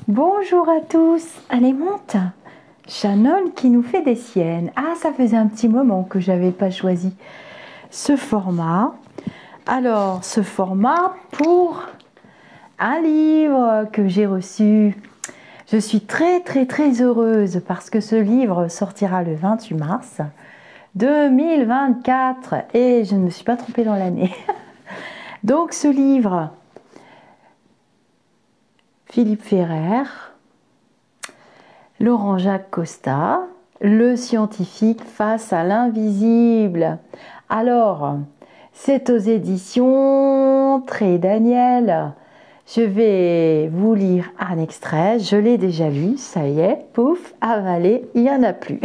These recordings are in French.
Bonjour à tous. Allez, monte. Shannon qui nous fait des siennes. Ah, ça faisait un petit moment que j'avais pas choisi ce format. Alors, ce format pour un livre que j'ai reçu. Je suis très heureuse parce que ce livre sortira le 28 mars 2024 et je ne me suis pas trompée dans l'année. Donc, ce livre, Philippe Ferrer, Laurent-Jacques Costa, le scientifique face à l'invisible. Alors, c'est aux éditions Très Daniel. Je vais vous lire un extrait. Je l'ai déjà lu, ça y est, pouf, avalé, il n'y en a plus.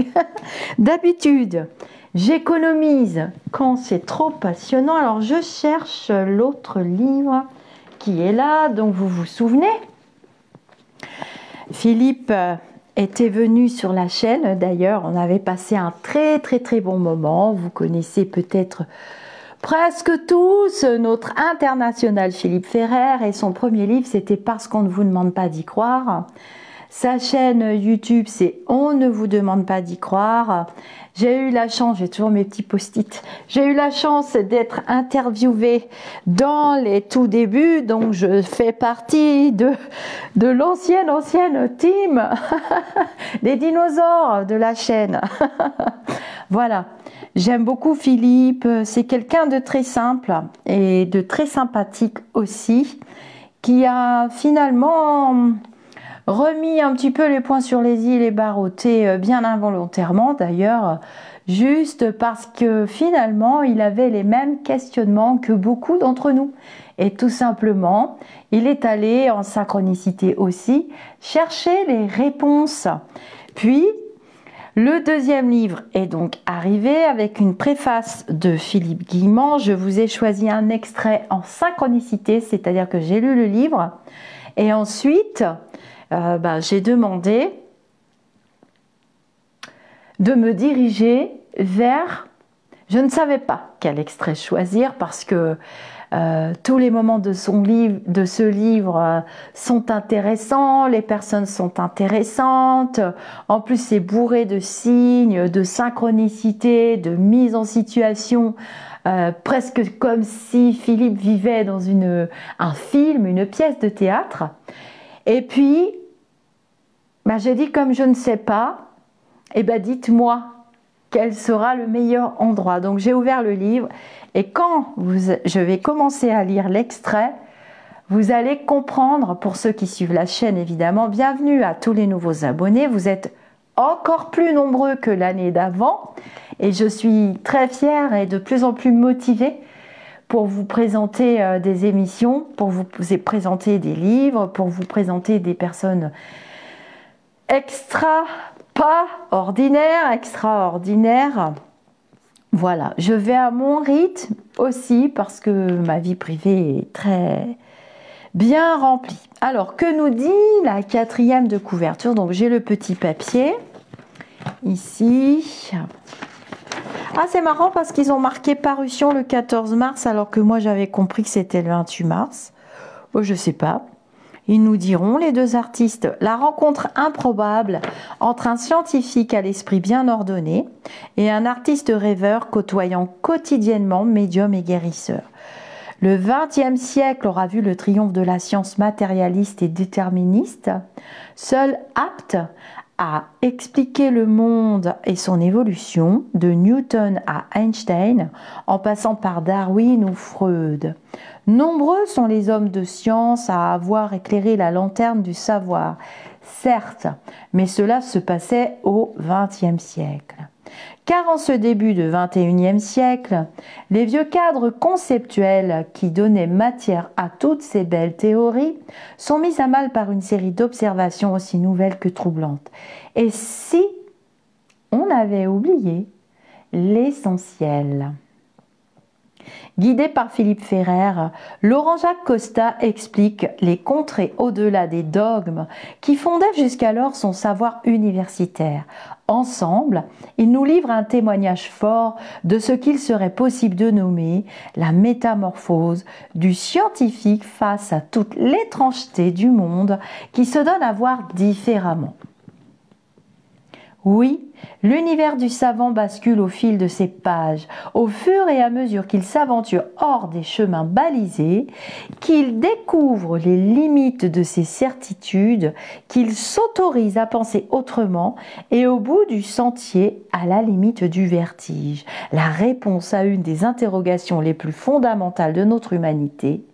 D'habitude, j'économise quand c'est trop passionnant. Alors, je cherche l'autre livre qui est là, donc vous vous souvenez. Philippe était venu sur la chaîne, d'ailleurs, on avait passé un très bon moment. Vous connaissez peut-être presque tous notre international Philippe Ferrer et son premier livre, c'était Parce qu'on ne vous demande pas d'y croire. Sa chaîne YouTube, c'est On ne vous demande pas d'y croire. J'ai eu la chance, j'ai toujours mes petits post-it, j'ai eu la chance d'être interviewée dans les tout débuts, donc je fais partie de l'ancienne team des dinosaures de la chaîne. Voilà, j'aime beaucoup Philippe, c'est quelqu'un de très simple et de très sympathique aussi, qui a finalement remis un petit peu les points sur les i, les barreautés, bien involontairement d'ailleurs, juste parce que finalement il avait les mêmes questionnements que beaucoup d'entre nous. Et tout simplement, il est allé en synchronicité aussi chercher les réponses. Puis, le deuxième livre est donc arrivé avec une préface de Philippe Guillemant. Je vous ai choisi un extrait en synchronicité, c'est-à-dire que j'ai lu le livre et ensuite j'ai demandé de me diriger vers... Je ne savais pas quel extrait choisir parce que tous les moments de ce livre sont intéressants, les personnes sont intéressantes, en plus c'est bourré de signes, de synchronicité, de mise en situation, presque comme si Philippe vivait dans un film, une pièce de théâtre. Et puis, j'ai dit comme je ne sais pas, dites-moi quel sera le meilleur endroit. Donc j'ai ouvert le livre et quand je vais commencer à lire l'extrait, vous allez comprendre, pour ceux qui suivent la chaîne évidemment, bienvenue à tous les nouveaux abonnés, vous êtes encore plus nombreux que l'année d'avant et je suis très fière et de plus en plus motivée pour vous présenter des émissions, pour vous présenter des livres, pour vous présenter des personnes extraordinaires. Voilà, je vais à mon rythme aussi parce que ma vie privée est très bien remplie. Alors, que nous dit la 4e de couverture? Donc, j'ai le petit papier ici. Ah, c'est marrant parce qu'ils ont marqué parution le 14 mars alors que moi j'avais compris que c'était le 28 mars. Oh, je sais pas. Ils nous diront, les deux artistes, la rencontre improbable entre un scientifique à l'esprit bien ordonné et un artiste rêveur côtoyant quotidiennement médium et guérisseur. Le XXe siècle aura vu le triomphe de la science matérialiste et déterministe, seule apte à expliquer le monde et son évolution, de Newton à Einstein, en passant par Darwin ou Freud. Nombreux sont les hommes de science à avoir éclairé la lanterne du savoir, certes, mais cela se passait au XXe siècle. Car en ce début de XXIe siècle, les vieux cadres conceptuels qui donnaient matière à toutes ces belles théories sont mis à mal par une série d'observations aussi nouvelles que troublantes. Et si on avait oublié l'essentiel? Guidé par Philippe Ferrer, Laurent-Jacques Costa explique les contrées au-delà des dogmes qui fondaient jusqu'alors son savoir universitaire, Ensemble, ils nous livrent un témoignage fort de ce qu'il serait possible de nommer la métamorphose du scientifique face à toute l'étrangeté du monde qui se donne à voir différemment. Oui, l'univers du savant bascule au fil de ses pages, au fur et à mesure qu'il s'aventure hors des chemins balisés, qu'il découvre les limites de ses certitudes, qu'il s'autorise à penser autrement et au bout du sentier, à la limite du vertige, la réponse à une des interrogations les plus fondamentales de notre humanité.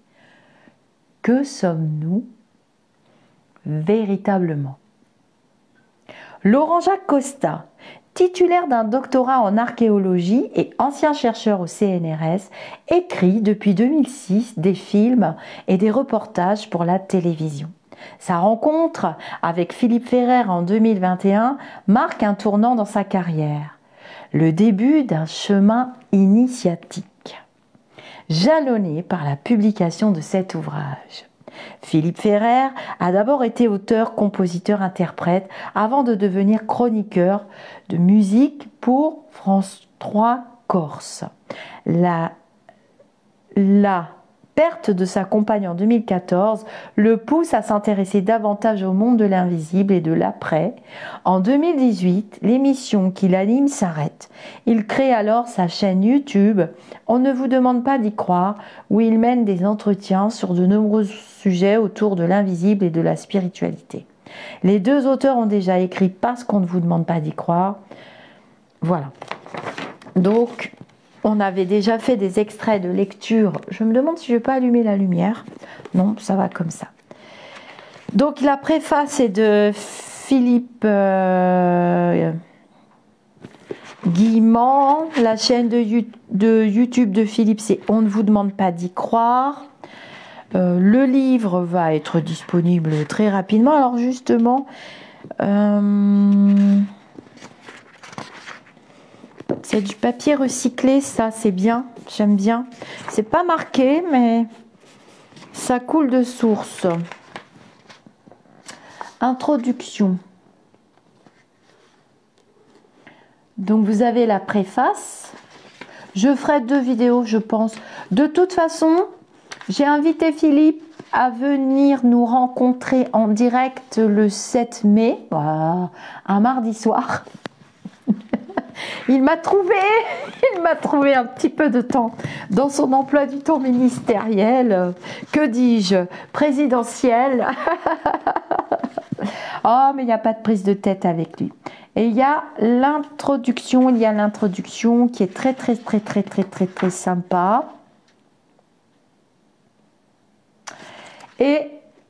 Que sommes-nous véritablement ? Laurent-Jacques Costa, titulaire d'un doctorat en archéologie et ancien chercheur au CNRS, écrit depuis 2006 des films et des reportages pour la télévision. Sa rencontre avec Philippe Ferrer en 2021 marque un tournant dans sa carrière, le début d'un chemin initiatique, jalonné par la publication de cet ouvrage. Philippe Ferrer a d'abord été auteur, compositeur, interprète avant de devenir chroniqueur de musique pour France 3 Corse. La perte de sa compagne en 2014 le pousse à s'intéresser davantage au monde de l'invisible et de l'après. En 2018, l'émission qu'il anime s'arrête. Il crée alors sa chaîne YouTube « On ne vous demande pas d'y croire » où il mène des entretiens sur de nombreux sujets autour de l'invisible et de la spiritualité. Les deux auteurs ont déjà écrit « Parce qu'on ne vous demande pas d'y croire ». Voilà. Donc, on avait déjà fait des extraits de lecture. Je me demande si je ne vais pas allumer la lumière. Non, ça va comme ça. Donc la préface est de Philippe Guillemant. La chaîne de YouTube de Philippe, c'est « On ne vous demande pas d'y croire ». Le livre va être disponible très rapidement. Alors justement... c'est du papier recyclé, ça c'est bien, j'aime bien. C'est pas marqué, mais ça coule de source. Introduction. Donc vous avez la préface. Je ferai 2 vidéos, je pense. De toute façon, j'ai invité Philippe à venir nous rencontrer en direct le 7 mai, un mardi soir. Il m'a trouvé un petit peu de temps dans son emploi du temps ministériel, que dis-je, présidentiel. Oh, mais il n'y a pas de prise de tête avec lui. Et il y a l'introduction qui est très sympa. Et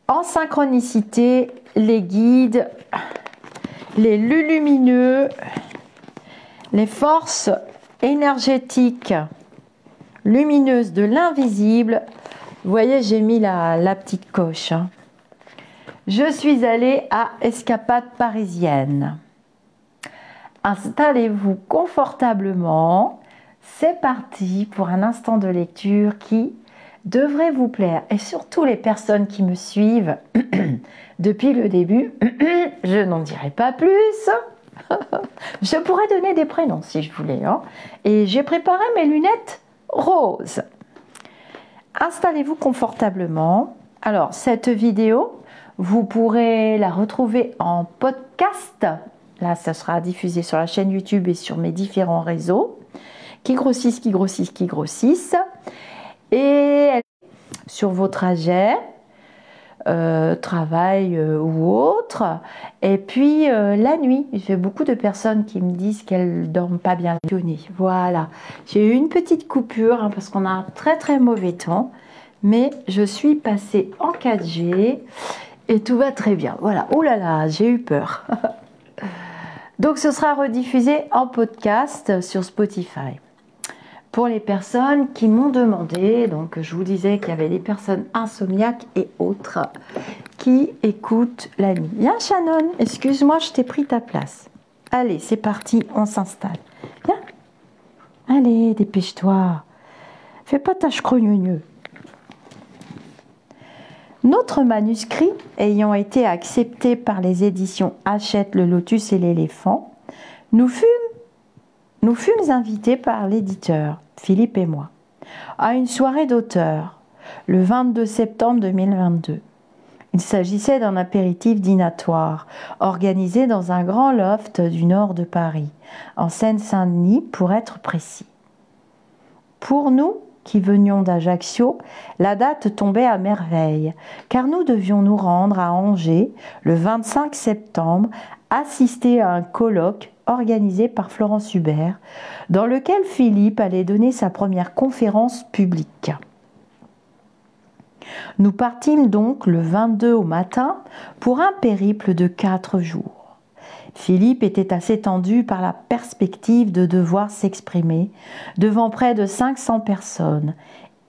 en synchronicité, les guides, les lumineux, les forces énergétiques lumineuses de l'invisible. Vous voyez, j'ai mis la petite coche. Hein. Je suis allée à Escapade Parisienne. Installez-vous confortablement. C'est parti pour un instant de lecture qui devrait vous plaire. Et surtout les personnes qui me suivent depuis le début, je n'en dirai pas plus. Je pourrais donner des prénoms si je voulais. Hein. Et j'ai préparé mes lunettes roses. Installez-vous confortablement. Alors, cette vidéo, vous pourrez la retrouver en podcast. Là, ça sera diffusé sur la chaîne YouTube et sur mes différents réseaux. Qui grossissent. Et sur vos trajets, travail ou autre. Et puis la nuit, j'ai beaucoup de personnes qui me disent qu'elles dorment pas bien. Voilà, j'ai eu une petite coupure hein, parce qu'on a un très mauvais temps, mais je suis passée en 4G et tout va très bien. Voilà, oh là là, j'ai eu peur. Donc ce sera rediffusé en podcast sur Spotify. Pour les personnes qui m'ont demandé, donc je vous disais qu'il y avait des personnes insomniaques et autres qui écoutent la nuit. Viens Shannon, excuse-moi, je t'ai pris ta place. Allez, c'est parti, on s'installe. Viens. Allez, dépêche-toi. Fais pas ta chrogneux. Notre manuscrit ayant été accepté par les éditions Hachette, le Lotus et l'éléphant, Nous fûmes invités par l'éditeur, Philippe et moi, à une soirée d'auteurs, le 22 septembre 2022. Il s'agissait d'un apéritif dînatoire, organisé dans un grand loft du nord de Paris, en Seine-Saint-Denis pour être précis. Pour nous, qui venions d'Ajaccio, la date tombait à merveille, car nous devions nous rendre à Angers le 25 septembre, assister à un colloque organisé par Florence Hubert, dans lequel Philippe allait donner sa première conférence publique. Nous partîmes donc le 22 au matin pour un périple de 4 jours. Philippe était assez tendu par la perspective de devoir s'exprimer devant près de 500 personnes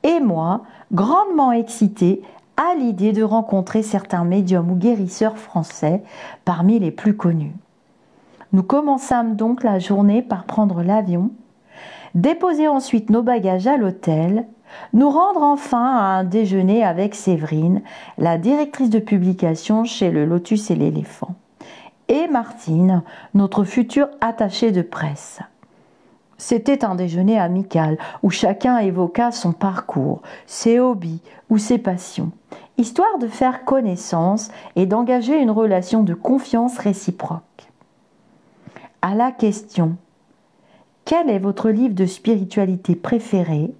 et moi, grandement excité à l'idée de rencontrer certains médiums ou guérisseurs français parmi les plus connus. Nous commençâmes donc la journée par prendre l'avion, déposer ensuite nos bagages à l'hôtel, nous rendre enfin à un déjeuner avec Séverine, la directrice de publication chez le Lotus et l'Éléphant, et Martine, notre future attachée de presse. C'était un déjeuner amical où chacun évoqua son parcours, ses hobbies ou ses passions, histoire de faire connaissance et d'engager une relation de confiance réciproque. À la question « Quel est votre livre de spiritualité préféré ?»,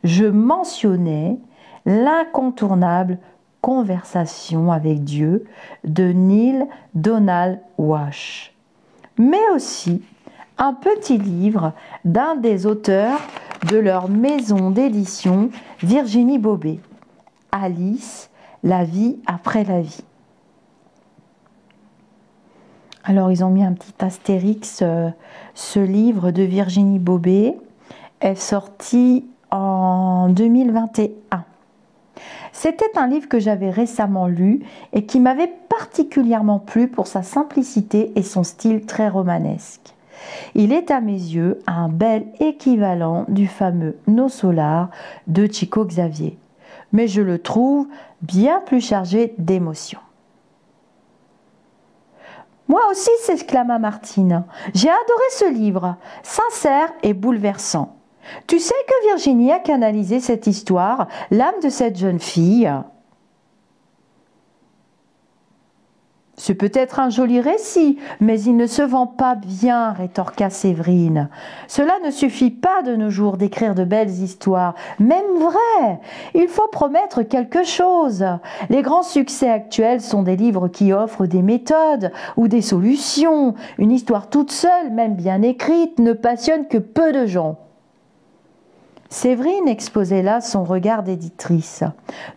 je mentionnais l'incontournable Conversation avec Dieu de Neale Donald Walsch, mais aussi un petit livre d'un des auteurs de leur maison d'édition, Virginie Bobet, Alice, la vie après la vie. Alors ils ont mis un petit astérix, ce livre de Virginie Bobet est sorti en 2021. C'était un livre que j'avais récemment lu et qui m'avait particulièrement plu pour sa simplicité et son style très romanesque. Il est à mes yeux un bel équivalent du fameux No Solar de Chico Xavier, mais je le trouve bien plus chargé d'émotions. Moi aussi, s'exclama Martine, j'ai adoré ce livre, sincère et bouleversant. Tu sais que Virginie a canalisé cette histoire, l'âme de cette jeune fille. C'est peut-être un joli récit, mais il ne se vend pas bien, rétorqua Séverine. Cela ne suffit pas de nos jours d'écrire de belles histoires, même vraies. Il faut promettre quelque chose. Les grands succès actuels sont des livres qui offrent des méthodes ou des solutions. Une histoire toute seule, même bien écrite, ne passionne que peu de gens. Séverine exposait là son regard d'éditrice,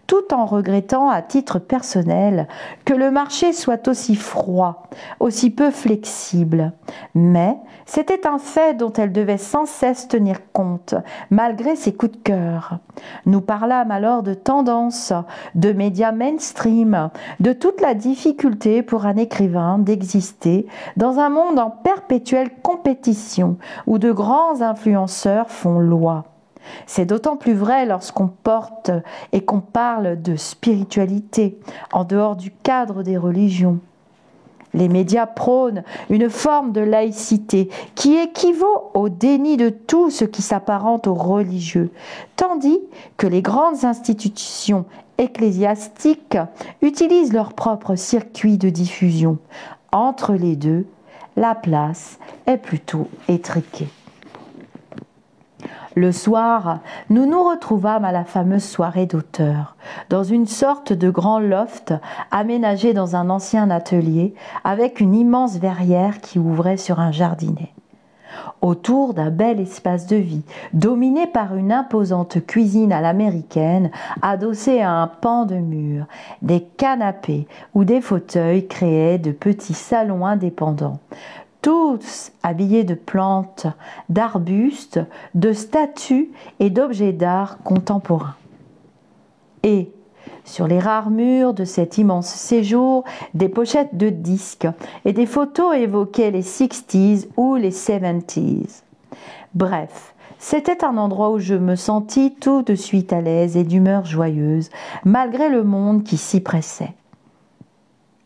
tout en regrettant à titre personnel que le marché soit aussi froid, aussi peu flexible. Mais c'était un fait dont elle devait sans cesse tenir compte, malgré ses coups de cœur. Nous parlâmes alors de tendances, de médias mainstream, de toute la difficulté pour un écrivain d'exister dans un monde en perpétuelle compétition où de grands influenceurs font loi. C'est d'autant plus vrai lorsqu'on porte et qu'on parle de spiritualité en dehors du cadre des religions. Les médias prônent une forme de laïcité qui équivaut au déni de tout ce qui s'apparente au religieux, tandis que les grandes institutions ecclésiastiques utilisent leur propre circuit de diffusion. Entre les deux, la place est plutôt étriquée. Le soir, nous nous retrouvâmes à la fameuse soirée d'auteurs, dans une sorte de grand loft aménagé dans un ancien atelier avec une immense verrière qui ouvrait sur un jardinet. Autour d'un bel espace de vie, dominé par une imposante cuisine à l'américaine, adossée à un pan de mur, des canapés ou des fauteuils créaient de petits salons indépendants, tous habillés de plantes, d'arbustes, de statues et d'objets d'art contemporains. Et, sur les rares murs de cet immense séjour, des pochettes de disques et des photos évoquaient les 60s ou les 70s. Bref, c'était un endroit où je me sentis tout de suite à l'aise et d'humeur joyeuse, malgré le monde qui s'y pressait.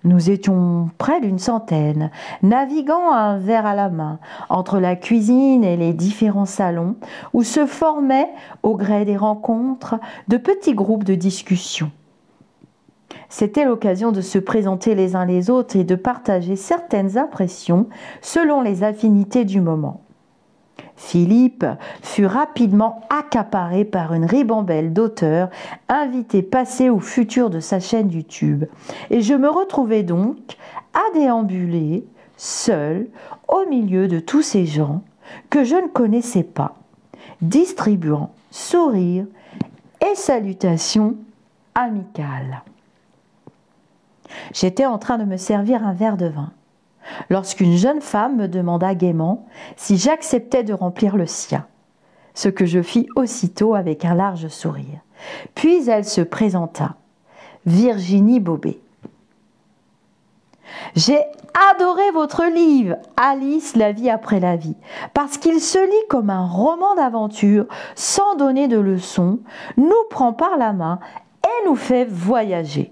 Nous étions près d'une centaine, naviguant un verre à la main, entre la cuisine et les différents salons, où se formaient, au gré des rencontres, de petits groupes de discussion. C'était l'occasion de se présenter les uns les autres et de partager certaines impressions selon les affinités du moment. Philippe fut rapidement accaparé par une ribambelle d'auteurs invités passés ou futurs de sa chaîne YouTube, et je me retrouvai donc à déambuler, seul, au milieu de tous ces gens que je ne connaissais pas, distribuant sourires et salutations amicales. J'étais en train de me servir un verre de vin, lorsqu'une jeune femme me demanda gaiement si j'acceptais de remplir le sien, ce que je fis aussitôt avec un large sourire. Puis elle se présenta, Virginie Bobet. « J'ai adoré votre livre, Alice, la vie après la vie, parce qu'il se lit comme un roman d'aventure, sans donner de leçons, nous prend par la main et nous fait voyager. »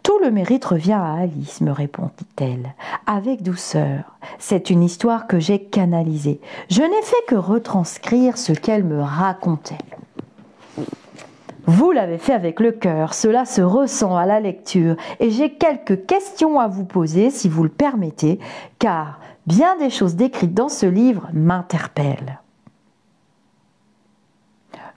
Tout le mérite revient à Alice, me répondit-elle, avec douceur. C'est une histoire que j'ai canalisée. Je n'ai fait que retranscrire ce qu'elle me racontait. Vous l'avez fait avec le cœur, cela se ressent à la lecture, et j'ai quelques questions à vous poser, si vous le permettez, car bien des choses décrites dans ce livre m'interpellent.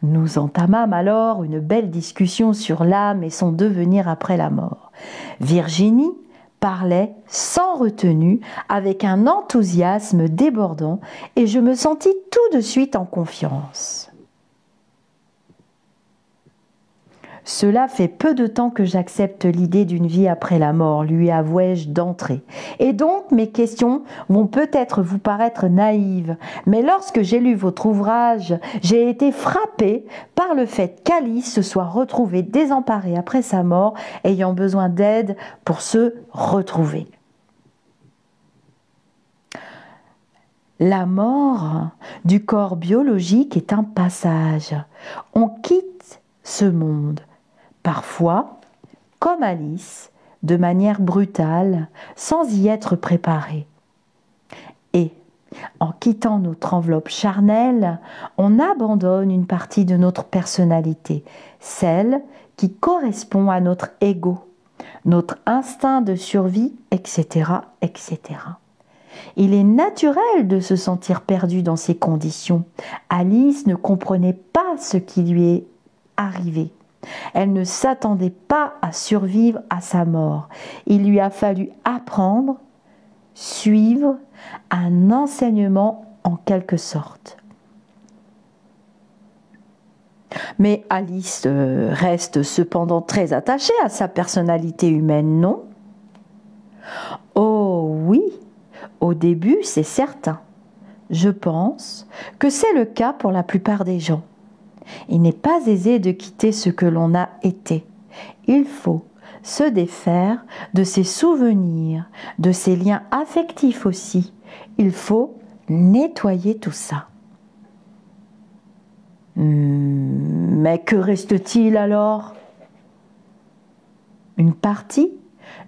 Nous entamâmes alors une belle discussion sur l'âme et son devenir après la mort. Virginie parlait sans retenue, avec un enthousiasme débordant, et je me sentis tout de suite en confiance. Cela fait peu de temps que j'accepte l'idée d'une vie après la mort, lui avouai-je d'entrée. Et donc mes questions vont peut-être vous paraître naïves, mais lorsque j'ai lu votre ouvrage, j'ai été frappée par le fait qu'Alice se soit retrouvée désemparée après sa mort, ayant besoin d'aide pour se retrouver. La mort du corps biologique est un passage. On quitte ce monde. Parfois, comme Alice, de manière brutale, sans y être préparé. Et, en quittant notre enveloppe charnelle, on abandonne une partie de notre personnalité, celle qui correspond à notre ego, notre instinct de survie, etc., etc. Il est naturel de se sentir perdu dans ces conditions. Alice ne comprenait pas ce qui lui est arrivé. Elle ne s'attendait pas à survivre à sa mort. Il lui a fallu apprendre, suivre un enseignement en quelque sorte. Mais Alice reste cependant très attachée à sa personnalité humaine, non? Oh oui, au début c'est certain. Je pense que c'est le cas pour la plupart des gens. Il n'est pas aisé de quitter ce que l'on a été. Il faut se défaire de ses souvenirs, de ses liens affectifs aussi. Il faut nettoyer tout ça. Mais que reste-t-il alors? Une partie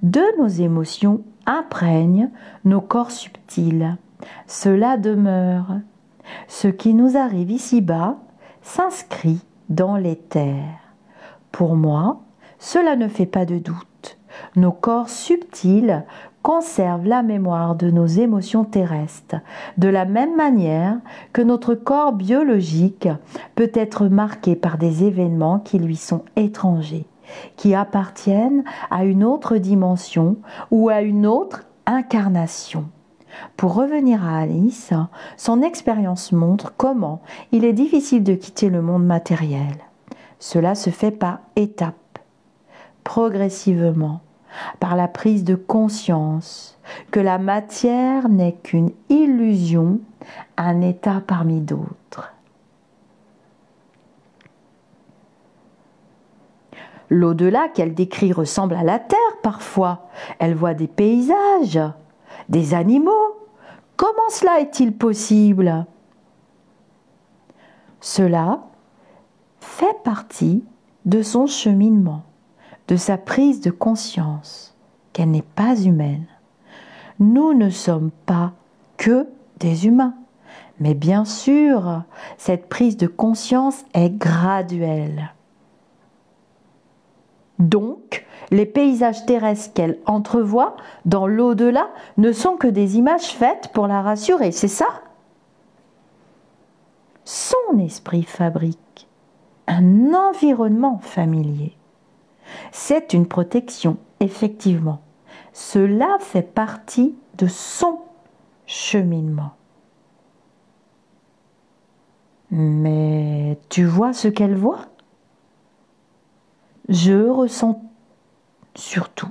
de nos émotions imprègne nos corps subtils. Cela demeure. Ce qui nous arrive ici-bas s'inscrit dans l'éther. Pour moi, cela ne fait pas de doute. Nos corps subtils conservent la mémoire de nos émotions terrestres, de la même manière que notre corps biologique peut être marqué par des événements qui lui sont étrangers, qui appartiennent à une autre dimension ou à une autre incarnation. Pour revenir à Alice, son expérience montre comment il est difficile de quitter le monde matériel. Cela se fait par étapes, progressivement, par la prise de conscience que la matière n'est qu'une illusion, un état parmi d'autres. L'au-delà qu'elle décrit ressemble à la terre parfois. Elle voit des paysages, des animaux. Comment cela est-il possible? Cela fait partie de son cheminement. de sa prise de conscience qu'elle n'est pas humaine. Nous ne sommes pas que des humains. Mais bien sûr, cette prise de conscience est graduelle. Donc, les paysages terrestres qu'elle entrevoit dans l'au-delà ne sont que des images faites pour la rassurer, c'est ça? Son esprit fabrique un environnement familier. C'est une protection, effectivement. Cela fait partie de son cheminement. Mais tu vois ce qu'elle voit? Je ressens surtout.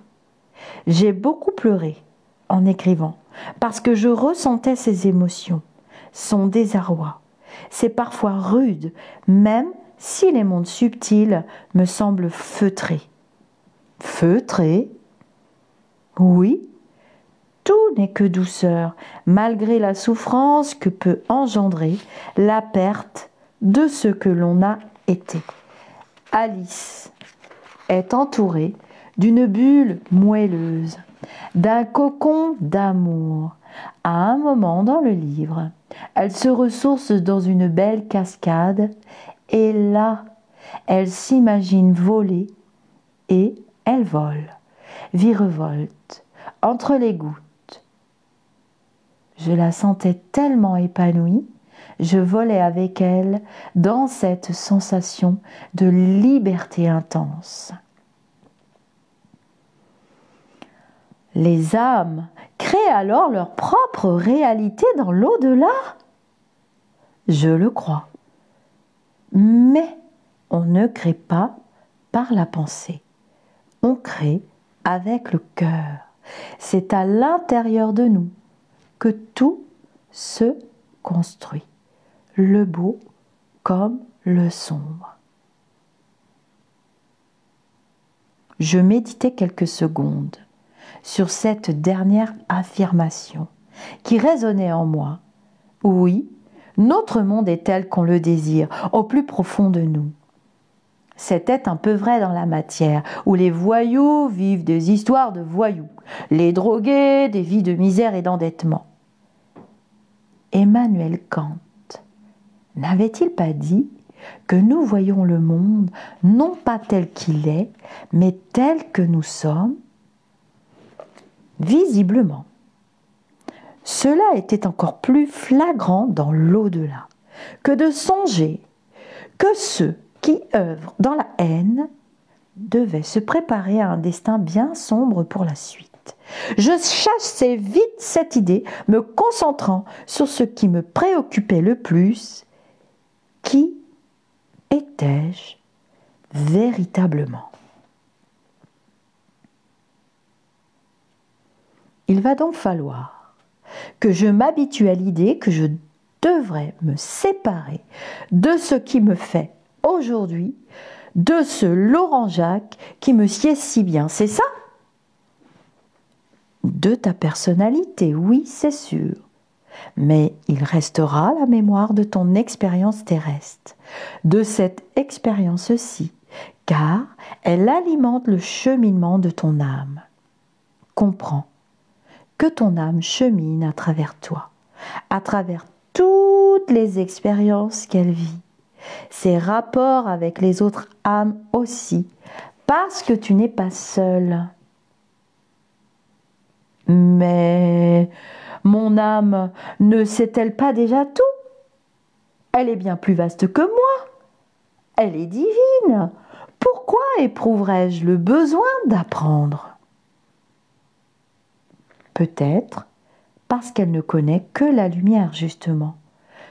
J'ai beaucoup pleuré en écrivant parce que je ressentais ses émotions, son désarroi. C'est parfois rude, même si les mondes subtils me semblent feutrés. Feutrés? Oui, tout n'est que douceur, malgré la souffrance que peut engendrer la perte de ce que l'on a été. Alice est entourée d'une bulle moelleuse, d'un cocon d'amour. À un moment dans le livre, elle se ressource dans une belle cascade et là, elle s'imagine voler et elle vole, virevolte entre les gouttes. Je la sentais tellement épanouie, je volais avec elle dans cette sensation de liberté intense. Les âmes créent alors leur propre réalité dans l'au-delà? Je le crois. Mais on ne crée pas par la pensée. On crée avec le cœur. C'est à l'intérieur de nous que tout se construit, le beau comme le sombre. Je méditais quelques secondes sur cette dernière affirmation qui résonnait en moi. Oui, notre monde est tel qu'on le désire, au plus profond de nous. C'était un peu vrai dans la matière, où les voyous vivent des histoires de voyous, les drogués des vies de misère et d'endettement. Emmanuel Kant n'avait-il pas dit que nous voyons le monde non pas tel qu'il est, mais tel que nous sommes? Visiblement, cela était encore plus flagrant dans l'au-delà que de songer que ceux qui œuvrent dans la haine devaient se préparer à un destin bien sombre pour la suite. Je chassais vite cette idée, me concentrant sur ce qui me préoccupait le plus. Qui étais-je véritablement? Il va donc falloir que je m'habitue à l'idée que je devrais me séparer de ce qui me fait aujourd'hui, de ce Laurent Jacques qui me sied si bien, c'est ça? De ta personnalité, oui, c'est sûr. Mais il restera la mémoire de ton expérience terrestre, de cette expérience-ci, car elle alimente le cheminement de ton âme. Comprends que ton âme chemine à travers toi, à travers toutes les expériences qu'elle vit, ses rapports avec les autres âmes aussi, parce que tu n'es pas seul. Mais mon âme ne sait-elle pas déjà tout? Elle est bien plus vaste que moi. Elle est divine. Pourquoi éprouverais-je le besoin d'apprendre? Peut-être parce qu'elle ne connaît que la lumière, justement.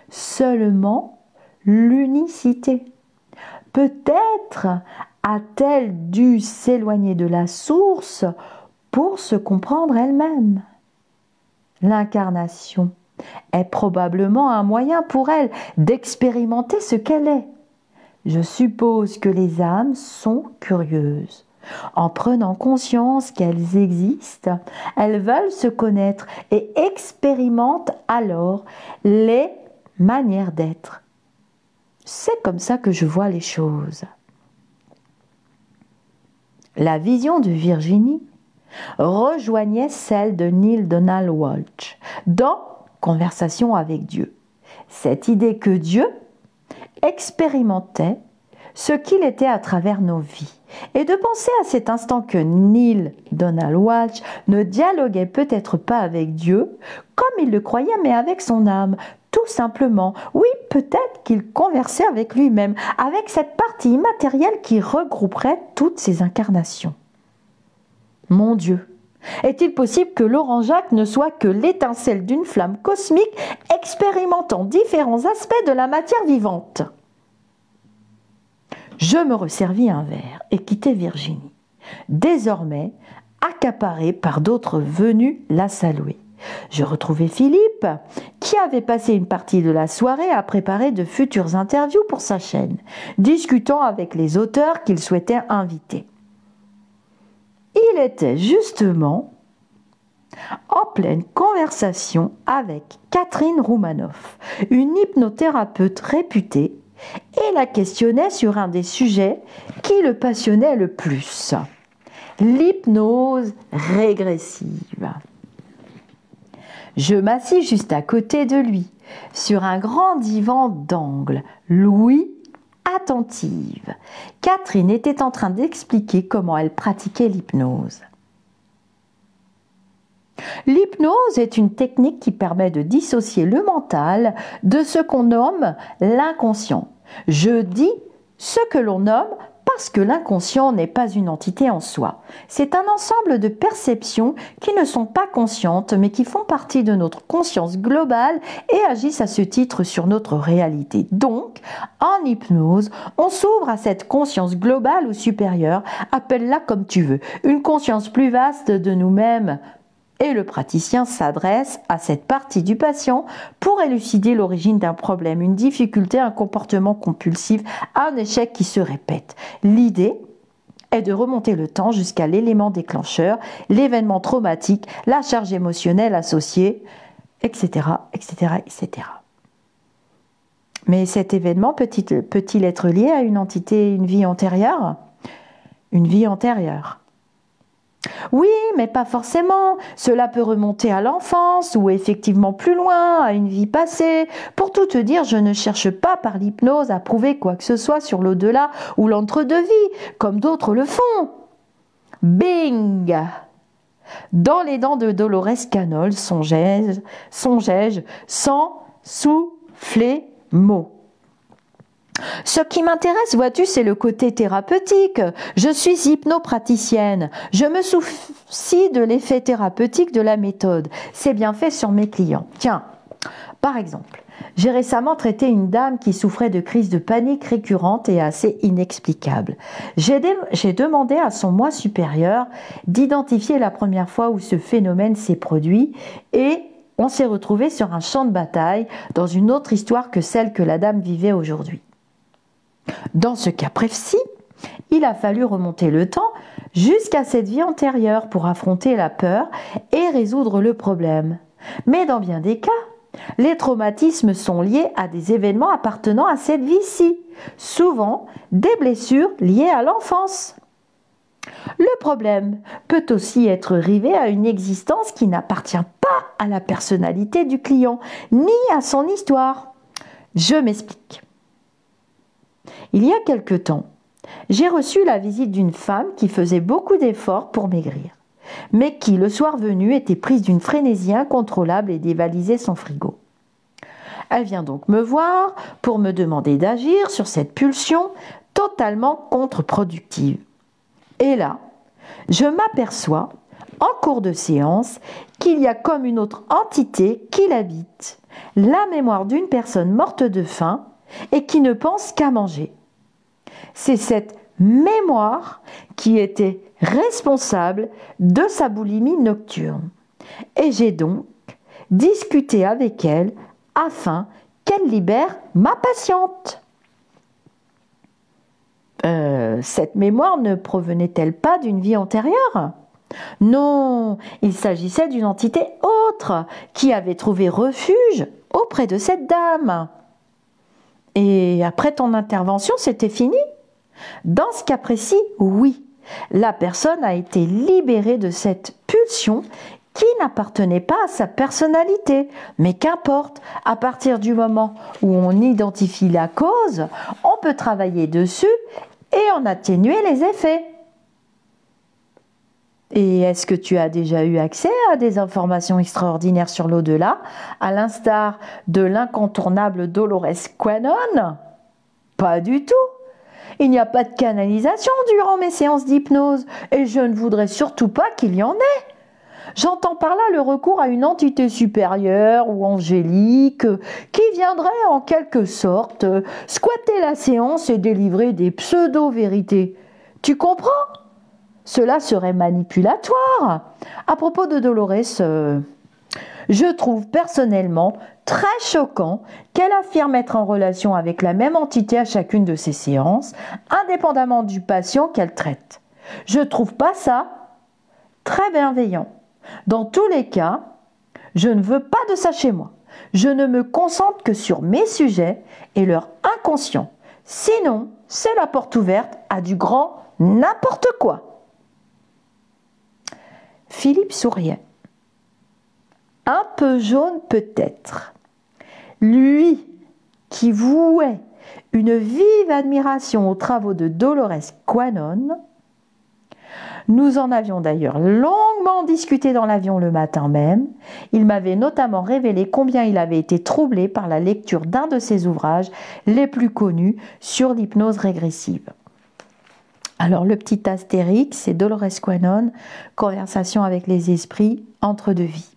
Seulement l'unicité. Peut-être a-t-elle dû s'éloigner de la source pour se comprendre elle-même. L'incarnation est probablement un moyen pour elle d'expérimenter ce qu'elle est. Je suppose que les âmes sont curieuses. En prenant conscience qu'elles existent, elles veulent se connaître et expérimentent alors les manières d'être. C'est comme ça que je vois les choses. La vision de Virginie rejoignait celle de Neale Donald Walsch dans Conversation avec Dieu. Cette idée que Dieu expérimentait ce qu'il était à travers nos vies. Et de penser à cet instant que Neale Donald Walsch ne dialoguait peut-être pas avec Dieu comme il le croyait, mais avec son âme, tout simplement. Oui, peut-être qu'il conversait avec lui-même, avec cette partie immatérielle qui regrouperait toutes ses incarnations. Mon Dieu, est-il possible que Laurent Jacques ne soit que l'étincelle d'une flamme cosmique expérimentant différents aspects de la matière vivante ? Je me resservis un verre et quittai Virginie, désormais accaparée par d'autres venus la saluer. Je retrouvai Philippe, qui avait passé une partie de la soirée à préparer de futures interviews pour sa chaîne, discutant avec les auteurs qu'il souhaitait inviter. Il était justement en pleine conversation avec Catherine Roumanoff, une hypnothérapeute réputée, et la questionnait sur un des sujets qui le passionnait le plus, l'hypnose régressive. Je m'assis juste à côté de lui, sur un grand divan d'angle, l'ouïe attentive. Catherine était en train d'expliquer comment elle pratiquait l'hypnose. L'hypnose est une technique qui permet de dissocier le mental de ce qu'on nomme l'inconscient. Je dis ce que l'on nomme parce que l'inconscient n'est pas une entité en soi. C'est un ensemble de perceptions qui ne sont pas conscientes mais qui font partie de notre conscience globale et agissent à ce titre sur notre réalité. Donc, en hypnose, on s'ouvre à cette conscience globale ou supérieure, appelle-la comme tu veux, une conscience plus vaste de nous-mêmes. Et le praticien s'adresse à cette partie du patient pour élucider l'origine d'un problème, une difficulté, un comportement compulsif, un échec qui se répète. L'idée est de remonter le temps jusqu'à l'élément déclencheur, l'événement traumatique, la charge émotionnelle associée, etc., etc., etc. Mais cet événement peut-il être lié à une entité, une vie antérieure ? Une vie antérieure. Oui, mais pas forcément. Cela peut remonter à l'enfance ou effectivement plus loin, à une vie passée. Pour tout te dire, je ne cherche pas par l'hypnose à prouver quoi que ce soit sur l'au-delà ou l'entre-deux-vie, comme d'autres le font. Bing! Dans les dents de Dolores Canol, songeai-je, sans souffler mot. Ce qui m'intéresse, vois-tu, c'est le côté thérapeutique. Je suis hypnopraticienne. Je me soucie de l'effet thérapeutique de la méthode. C'est bien fait sur mes clients. Tiens, par exemple, j'ai récemment traité une dame qui souffrait de crises de panique récurrentes et assez inexplicables. J'ai demandé à son moi supérieur d'identifier la première fois où ce phénomène s'est produit et on s'est retrouvé sur un champ de bataille dans une autre histoire que celle que la dame vivait aujourd'hui. Dans ce cas précis, il a fallu remonter le temps jusqu'à cette vie antérieure pour affronter la peur et résoudre le problème. Mais dans bien des cas, les traumatismes sont liés à des événements appartenant à cette vie-ci, souvent des blessures liées à l'enfance. Le problème peut aussi être rivé à une existence qui n'appartient pas à la personnalité du client, ni à son histoire. Je m'explique. Il y a quelque temps, j'ai reçu la visite d'une femme qui faisait beaucoup d'efforts pour maigrir, mais qui, le soir venu, était prise d'une frénésie incontrôlable et dévalisait son frigo. Elle vient donc me voir pour me demander d'agir sur cette pulsion totalement contre-productive. Et là, je m'aperçois, en cours de séance, qu'il y a comme une autre entité qui l'habite, la mémoire d'une personne morte de faim et qui ne pense qu'à manger. C'est cette mémoire qui était responsable de sa boulimie nocturne. Et j'ai donc discuté avec elle afin qu'elle libère ma patiente. Cette mémoire ne provenait-elle pas d'une vie antérieure ? Non, il s'agissait d'une entité autre qui avait trouvé refuge auprès de cette dame. Et après ton intervention, c'était fini ? Dans ce cas précis, oui. La personne a été libérée de cette pulsion qui n'appartenait pas à sa personnalité. Mais qu'importe, à partir du moment où on identifie la cause, on peut travailler dessus et en atténuer les effets. Et est-ce que tu as déjà eu accès à des informations extraordinaires sur l'au-delà, à l'instar de l'incontournable Dolores Quanon? Pas du tout. Il n'y a pas de canalisation durant mes séances d'hypnose et je ne voudrais surtout pas qu'il y en ait. J'entends par là le recours à une entité supérieure ou angélique qui viendrait en quelque sorte squatter la séance et délivrer des pseudo-vérités. Tu comprends ? Cela serait manipulatoire. À propos de Dolores, je trouve personnellement très choquant qu'elle affirme être en relation avec la même entité à chacune de ses séances, indépendamment du patient qu'elle traite. Je trouve pas ça très bienveillant. Dans tous les cas, je ne veux pas de ça chez moi. Je ne me concentre que sur mes sujets et leur inconscient. Sinon, c'est la porte ouverte à du grand n'importe quoi. Philippe souriait. Un peu jaune peut-être. Lui qui vouait une vive admiration aux travaux de Dolores Quanon. Nous en avions d'ailleurs longuement discuté dans l'avion le matin même. Il m'avait notamment révélé combien il avait été troublé par la lecture d'un de ses ouvrages les plus connus sur l'hypnose régressive. Alors le petit astérix, c'est Dolores Quanon, conversation avec les esprits entre deux vies.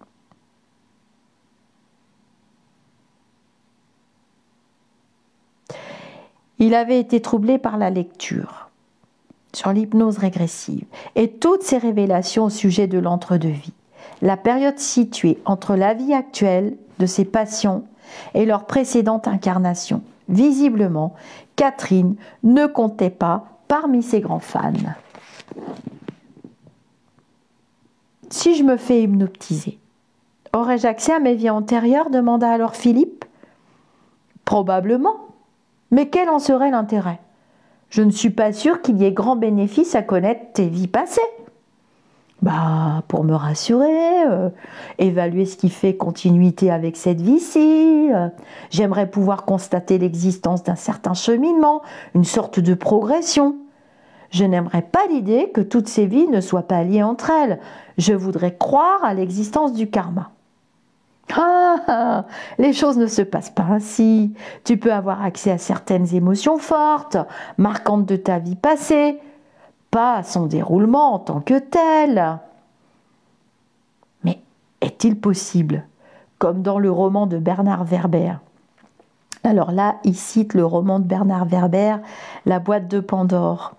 Il avait été troublé par la lecture sur l'hypnose régressive et toutes ces révélations au sujet de l'entre-deux-vie. La période située entre la vie actuelle de ses patients et leur précédente incarnation. Visiblement, Catherine ne comptait pas parmi ses grands fans. Si je me fais hypnotiser, aurais-je accès à mes vies antérieures ? Demanda alors Philippe. Probablement. Mais quel en serait l'intérêt ? Je ne suis pas sûre qu'il y ait grand bénéfice à connaître tes vies passées. Pour me rassurer, évaluer ce qui fait continuité avec cette vie-ci. J'aimerais pouvoir constater l'existence d'un certain cheminement, une sorte de progression. Je n'aimerais pas l'idée que toutes ces vies ne soient pas liées entre elles. Je voudrais croire à l'existence du karma. Les choses ne se passent pas ainsi. Tu peux avoir accès à certaines émotions fortes, marquantes de ta vie passée, pas à son déroulement en tant que tel. Mais est-il possible, comme dans le roman de Bernard Werber? Alors là, il cite le roman de Bernard Werber, La boîte de Pandore.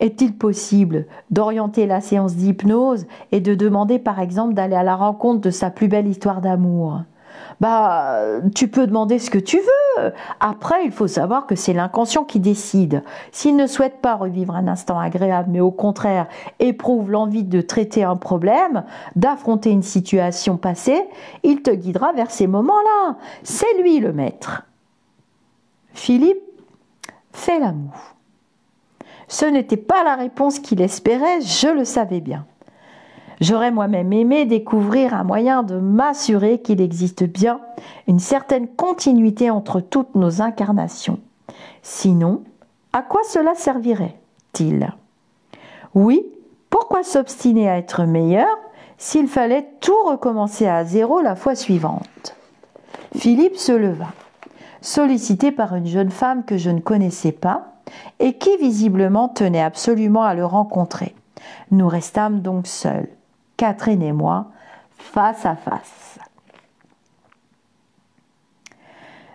Est-il possible d'orienter la séance d'hypnose et de demander par exemple d'aller à la rencontre de sa plus belle histoire d'amour? Tu peux demander ce que tu veux. Après, il faut savoir que c'est l'inconscient qui décide. S'il ne souhaite pas revivre un instant agréable, mais au contraire éprouve l'envie de traiter un problème, d'affronter une situation passée, il te guidera vers ces moments-là. C'est lui le maître. Philippe fait la moue. Ce n'était pas la réponse qu'il espérait, je le savais bien. J'aurais moi-même aimé découvrir un moyen de m'assurer qu'il existe bien une certaine continuité entre toutes nos incarnations. Sinon, à quoi cela servirait-il? Oui, pourquoi s'obstiner à être meilleur s'il fallait tout recommencer à zéro la fois suivante? Philippe se leva, sollicité par une jeune femme que je ne connaissais pas, et qui visiblement tenait absolument à le rencontrer. Nous restâmes donc seuls, Catherine et moi, face à face.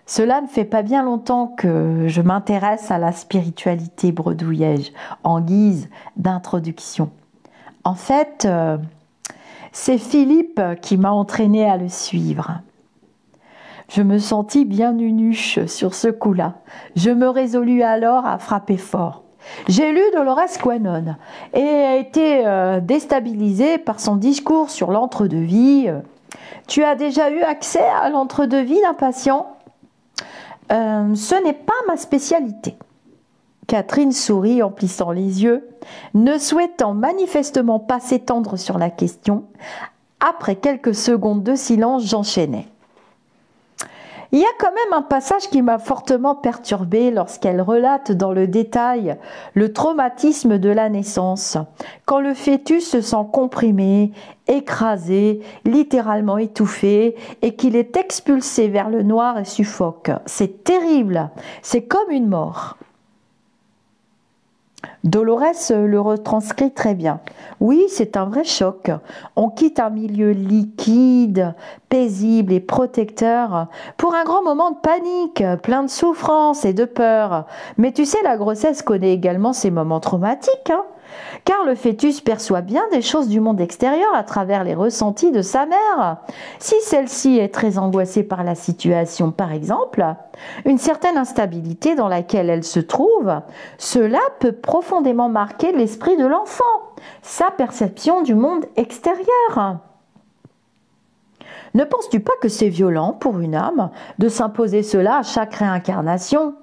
Cela ne fait pas bien longtemps que je m'intéresse à la spiritualité, bredouillai-je, en guise d'introduction. En fait, c'est Philippe qui m'a entraîné à le suivre. Je me sentis bien nunuche sur ce coup-là. Je me résolus alors à frapper fort. J'ai lu Dolores Quanon et ai été déstabilisée par son discours sur l'entre-deux-vie. Tu as déjà eu accès à l'entre-deux-vie d'un patient? Ce n'est pas ma spécialité. Catherine sourit en plissant les yeux, ne souhaitant manifestement pas s'étendre sur la question. Après quelques secondes de silence, j'enchaînais. Il y a quand même un passage qui m'a fortement perturbée lorsqu'elle relate dans le détail le traumatisme de la naissance, quand le fœtus se sent comprimé, écrasé, littéralement étouffé et qu'il est expulsé vers le noir et suffoque. C'est terrible, c'est comme une mort. Dolores le retranscrit très bien. Oui, c'est un vrai choc. On quitte un milieu liquide, paisible et protecteur pour un grand moment de panique, plein de souffrance et de peur. Mais tu sais, la grossesse connaît également ces moments traumatiques, car le fœtus perçoit bien des choses du monde extérieur à travers les ressentis de sa mère. Si celle-ci est très angoissée par la situation, par exemple, une certaine instabilité dans laquelle elle se trouve, cela peut profondément marquer l'esprit de l'enfant, sa perception du monde extérieur. Ne penses-tu pas que c'est violent pour une âme de s'imposer cela à chaque réincarnation ?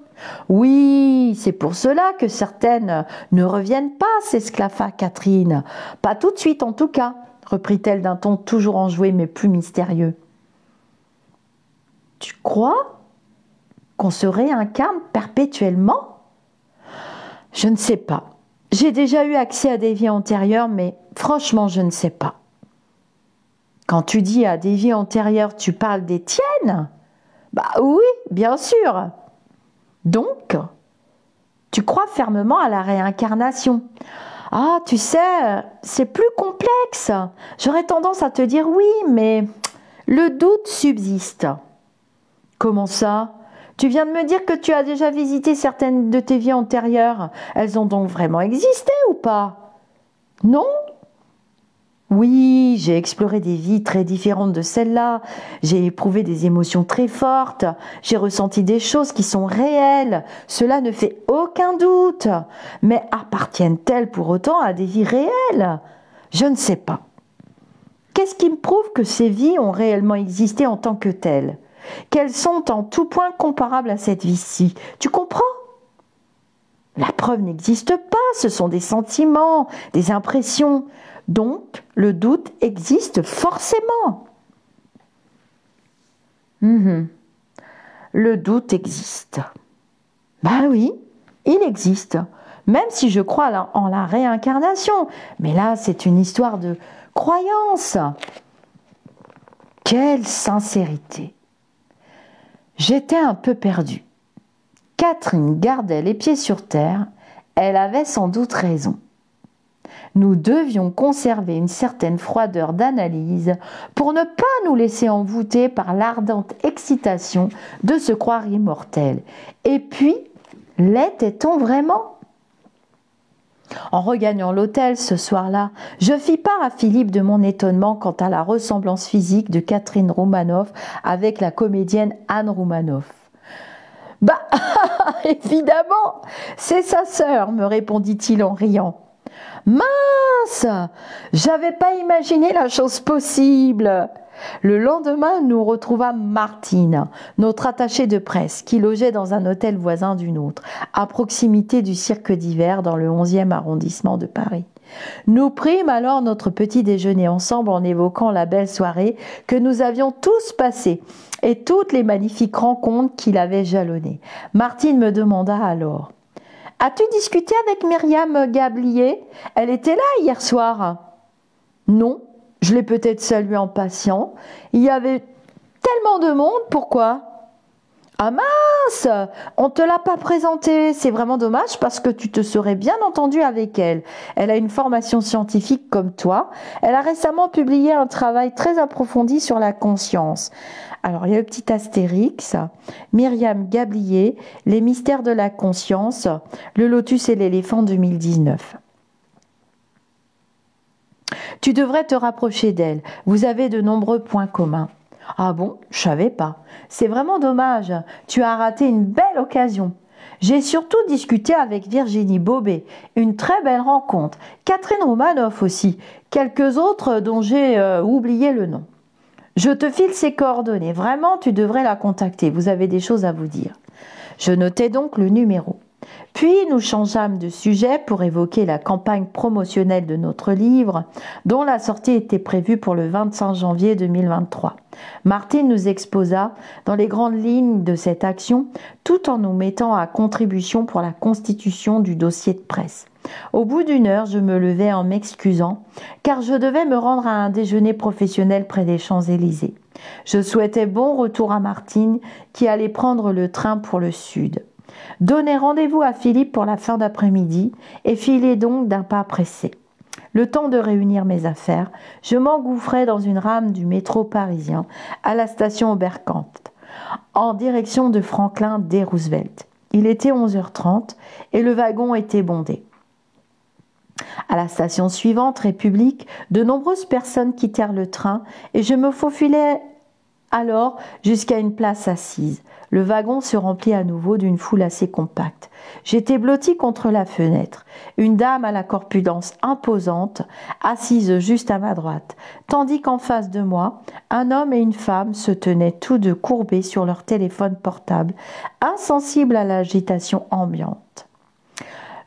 Oui, c'est pour cela que certaines ne reviennent pas, s'esclaffa Catherine. Pas tout de suite en tout cas, reprit-elle d'un ton toujours enjoué mais plus mystérieux. Tu crois qu'on se réincarne perpétuellement ? Je ne sais pas. J'ai déjà eu accès à des vies antérieures, mais franchement, je ne sais pas. Quand tu dis à des vies antérieures, tu parles des tiennes ? Bah oui, bien sûr. Donc, tu crois fermement à la réincarnation. Ah, tu sais, c'est plus complexe. J'aurais tendance à te dire oui, mais le doute subsiste. Comment ça ? Tu viens de me dire que tu as déjà visité certaines de tes vies antérieures. Elles ont donc vraiment existé ou pas ? Non ? Oui, j'ai exploré des vies très différentes de celle-là, j'ai éprouvé des émotions très fortes, j'ai ressenti des choses qui sont réelles, cela ne fait aucun doute. Mais appartiennent-elles pour autant à des vies réelles ? Je ne sais pas. Qu'est-ce qui me prouve que ces vies ont réellement existé en tant que telles ? Qu'elles sont en tout point comparables à cette vie-ci ? Tu comprends ? La preuve n'existe pas, ce sont des sentiments, des impressions. Donc, le doute existe forcément. Le doute existe. Ben oui, il existe. Même si je crois en la réincarnation. Mais là, c'est une histoire de croyance. Quelle sincérité. J'étais un peu perdue. Catherine gardait les pieds sur terre. Elle avait sans doute raison. Nous devions conserver une certaine froideur d'analyse pour ne pas nous laisser envoûter par l'ardente excitation de se croire immortel. Et puis, l'était-on vraiment ? En regagnant l'hôtel ce soir-là, je fis part à Philippe de mon étonnement quant à la ressemblance physique de Catherine Roumanoff avec la comédienne Anne Roumanoff. « Bah, évidemment, c'est sa sœur, me répondit-il en riant. Mince, j'avais pas imaginé la chose possible. Le lendemain, nous retrouvâmes Martine, notre attachée de presse, qui logeait dans un hôtel voisin du nôtre, à proximité du cirque d'hiver dans le 11e arrondissement de Paris. Nous prîmes alors notre petit déjeuner ensemble en évoquant la belle soirée que nous avions tous passée et toutes les magnifiques rencontres qu'il avait jalonnées. Martine me demanda alors: « As-tu discuté avec Myriam Gablier ? Elle était là hier soir. » « Non, je l'ai peut-être saluée en passant. Il y avait tellement de monde, pourquoi ? » « Ah mince, on ne te l'a pas présentée. C'est vraiment dommage parce que tu te serais bien entendu avec elle. Elle a une formation scientifique comme toi. Elle a récemment publié un travail très approfondi sur la conscience. » Alors, il y a le petit astérix, Myriam Gablier, Les mystères de la conscience, Le lotus et l'éléphant 2019. Tu devrais te rapprocher d'elle. Vous avez de nombreux points communs. Ah bon, je savais pas. C'est vraiment dommage. Tu as raté une belle occasion. J'ai surtout discuté avec Virginie Bobet. Une très belle rencontre. Catherine Roumanoff aussi. Quelques autres dont j'ai oublié le nom. Je te file ses coordonnées. Vraiment, tu devrais la contacter. Vous avez des choses à vous dire. Je notais donc le numéro. Puis nous changeâmes de sujet pour évoquer la campagne promotionnelle de notre livre, dont la sortie était prévue pour le 25 janvier 2023. Martine nous exposa dans les grandes lignes de cette action, tout en nous mettant à contribution pour la constitution du dossier de presse. Au bout d'une heure, je me levai en m'excusant, car je devais me rendre à un déjeuner professionnel près des Champs-Élysées. Je souhaitais bon retour à Martine, qui allait prendre le train pour le sud. Donnai rendez-vous à Philippe pour la fin d'après-midi et filai donc d'un pas pressé. Le temps de réunir mes affaires, je m'engouffrai dans une rame du métro parisien à la station Oberkampf, en direction de Franklin D. Roosevelt. Il était 11h30 et le wagon était bondé. À la station suivante, République, de nombreuses personnes quittèrent le train et je me faufilai alors jusqu'à une place assise. Le wagon se remplit à nouveau d'une foule assez compacte. J'étais blottie contre la fenêtre. Une dame à la corpulence imposante, assise juste à ma droite, tandis qu'en face de moi, un homme et une femme se tenaient tous deux courbés sur leur téléphone portable, insensibles à l'agitation ambiante.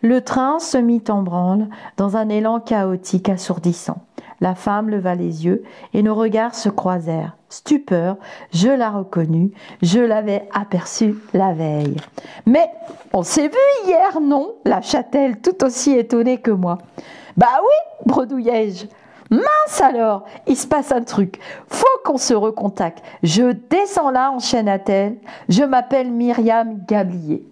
Le train se mit en branle dans un élan chaotique assourdissant. La femme leva les yeux et nos regards se croisèrent. Stupeur, je la reconnus, je l'avais aperçue la veille. « Mais on s'est vu hier, non ?» lâcha-t-elle tout aussi étonnée que moi. « Bah oui !» bredouillai-je. « Mince alors, il se passe un truc, faut qu'on se recontacte. Je descends là, enchaîna-t-elle, je m'appelle Myriam Gablier. »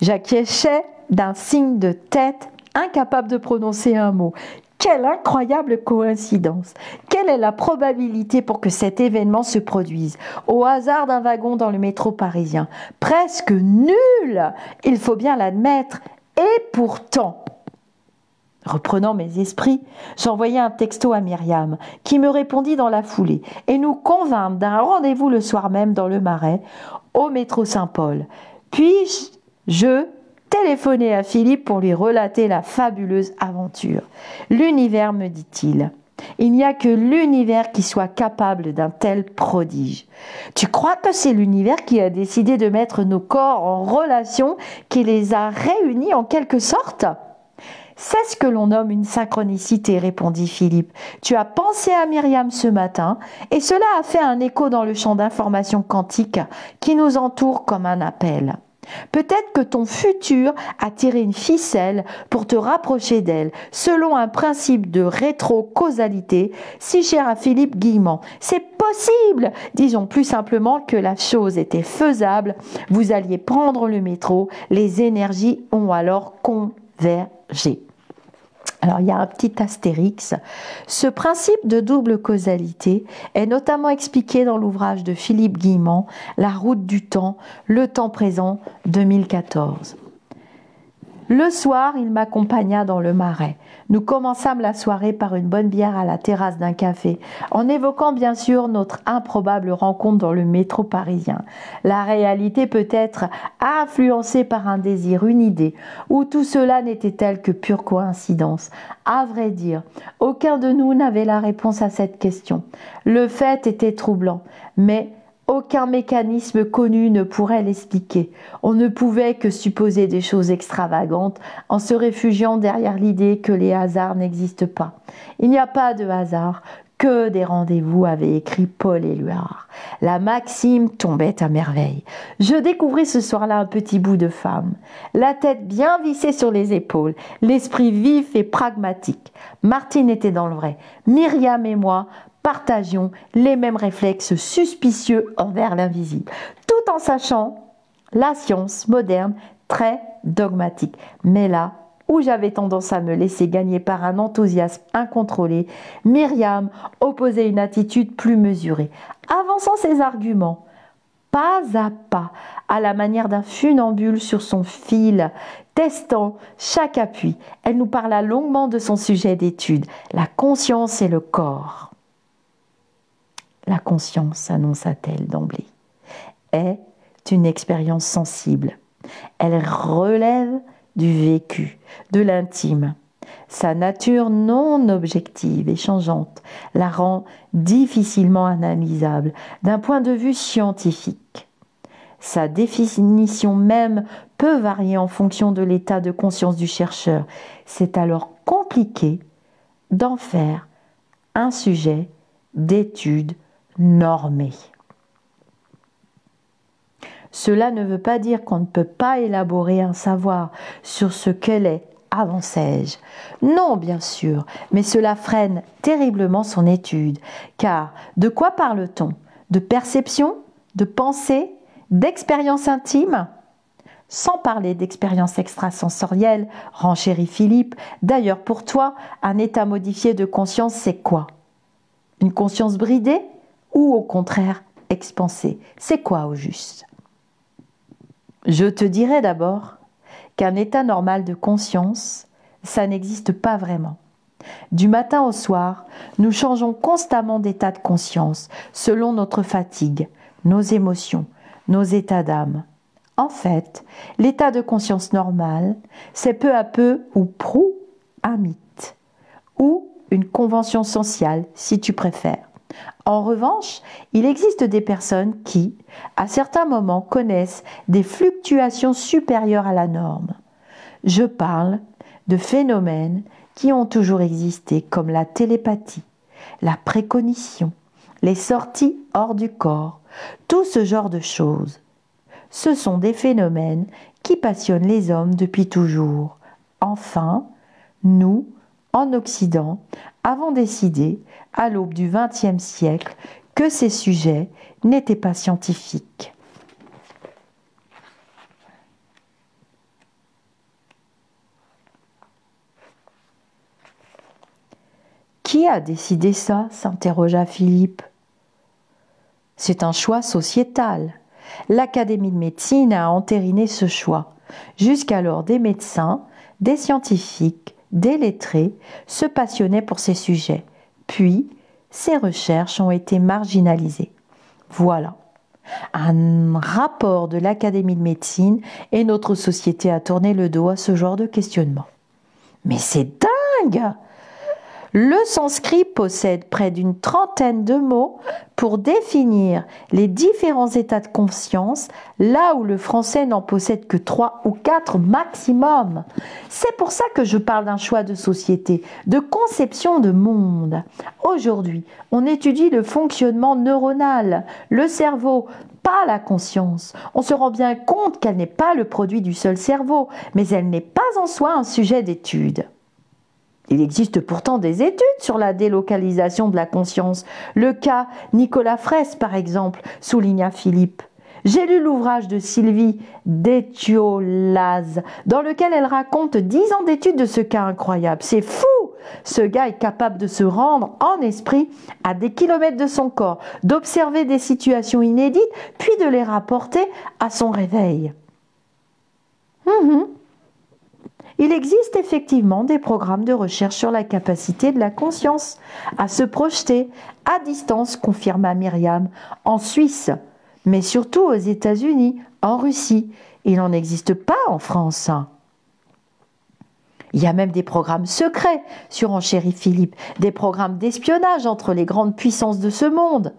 J'acquiesçai d'un signe de tête, incapable de prononcer un mot. Quelle incroyable coïncidence! Quelle est la probabilité pour que cet événement se produise? Au hasard d'un wagon dans le métro parisien. Presque nulle, il faut bien l'admettre. Et pourtant, reprenant mes esprits, j'envoyai un texto à Myriam, qui me répondit dans la foulée, et nous convînmes d'un rendez-vous le soir même dans le Marais, au métro Saint-Paul. Puis je téléphonai à Philippe pour lui relater la fabuleuse aventure. L'univers, me dit-il. Il n'y a que l'univers qui soit capable d'un tel prodige. Tu crois que c'est l'univers qui a décidé de mettre nos corps en relation, qui les a réunis en quelque sorte? C'est ce que l'on nomme une synchronicité, répondit Philippe. Tu as pensé à Myriam ce matin, et cela a fait un écho dans le champ d'information quantique qui nous entoure comme un appel. Peut-être que ton futur a tiré une ficelle pour te rapprocher d'elle, selon un principe de rétro-causalité si cher à Philippe Guillemant. C'est possible, disons plus simplement que la chose était faisable, vous alliez prendre le métro, les énergies ont alors convergé. Alors, il y a un petit astérix. Ce principe de double causalité est notamment expliqué dans l'ouvrage de Philippe Guillemant, La route du temps, le temps présent, 2014. Le soir, il m'accompagna dans le Marais. Nous commençâmes la soirée par une bonne bière à la terrasse d'un café, en évoquant bien sûr notre improbable rencontre dans le métro parisien. La réalité peut être influencée par un désir, une idée, ou tout cela n'était-elle que pure coïncidence. À vrai dire, aucun de nous n'avait la réponse à cette question. Le fait était troublant, mais aucun mécanisme connu ne pourrait l'expliquer. On ne pouvait que supposer des choses extravagantes en se réfugiant derrière l'idée que les hasards n'existent pas. Il n'y a pas de hasard, que des rendez-vous, avait écrit Paul Éluard. La maxime tombait à merveille. Je découvris ce soir-là un petit bout de femme, la tête bien vissée sur les épaules, l'esprit vif et pragmatique. Martine était dans le vrai. Myriam et moi partagions les mêmes réflexes suspicieux envers l'invisible, tout en sachant la science moderne très dogmatique. Mais là où j'avais tendance à me laisser gagner par un enthousiasme incontrôlé, Myriam opposait une attitude plus mesurée, avançant ses arguments pas à pas, à la manière d'un funambule sur son fil, testant chaque appui. Elle nous parla longuement de son sujet d'étude, la conscience et le corps. La conscience, annonça-t-elle d'emblée, est une expérience sensible. Elle relève du vécu, de l'intime. Sa nature non objective et changeante la rend difficilement analysable d'un point de vue scientifique. Sa définition même peut varier en fonction de l'état de conscience du chercheur. C'est alors compliqué d'en faire un sujet d'étude normé. Cela ne veut pas dire qu'on ne peut pas élaborer un savoir sur ce qu'elle est, avançai-je. Non, bien sûr, mais cela freine terriblement son étude. Car de quoi parle-t-on? De perception? De pensée? D'expérience intime? Sans parler d'expérience extrasensorielle, renchérit Philippe. D'ailleurs, pour toi, un état modifié de conscience, c'est quoi? Une conscience bridée ou au contraire expansée? C'est quoi au juste? Je te dirais d'abord qu'un état normal de conscience, ça n'existe pas vraiment. Du matin au soir, nous changeons constamment d'état de conscience selon notre fatigue, nos émotions, nos états d'âme. En fait, l'état de conscience normal, c'est peu à peu ou prou un mythe, ou une convention sociale, si tu préfères. En revanche, il existe des personnes qui, à certains moments, connaissent des fluctuations supérieures à la norme. Je parle de phénomènes qui ont toujours existé, comme la télépathie, la précognition, les sorties hors du corps, tout ce genre de choses. Ce sont des phénomènes qui passionnent les hommes depuis toujours. Enfin, nous, en Occident, avons décidé, à l'aube du XXe siècle, que ces sujets n'étaient pas scientifiques. Qui a décidé ça? S'interrogea Philippe. C'est un choix sociétal. L'Académie de médecine a entériné ce choix. Jusqu'alors, des médecins, des scientifiques, des lettrés se passionnaient pour ces sujets. Puis, ces recherches ont été marginalisées. Voilà. Un rapport de l'Académie de médecine et notre société a tourné le dos à ce genre de questionnement. Mais c'est dingue! Le sanskrit possède près d'une trentaine de mots pour définir les différents états de conscience, là où le français n'en possède que 3 ou 4 maximum. C'est pour ça que je parle d'un choix de société, de conception de monde. Aujourd'hui, on étudie le fonctionnement neuronal, le cerveau, pas la conscience. On se rend bien compte qu'elle n'est pas le produit du seul cerveau, mais elle n'est pas en soi un sujet d'étude. Il existe pourtant des études sur la délocalisation de la conscience. Le cas Nicolas Fraisse, par exemple, souligna Philippe. J'ai lu l'ouvrage de Sylvie Détiolaz, dans lequel elle raconte 10 ans d'études de ce cas incroyable. C'est fou! Ce gars est capable de se rendre en esprit à des kilomètres de son corps, d'observer des situations inédites, puis de les rapporter à son réveil. Il existe effectivement des programmes de recherche sur la capacité de la conscience à se projeter à distance, confirma Myriam, en Suisse, mais surtout aux États-Unis, en Russie. Il n'en existe pas en France. Il y a même des programmes secrets, surenchérit Philippe, des programmes d'espionnage entre les grandes puissances de ce monde.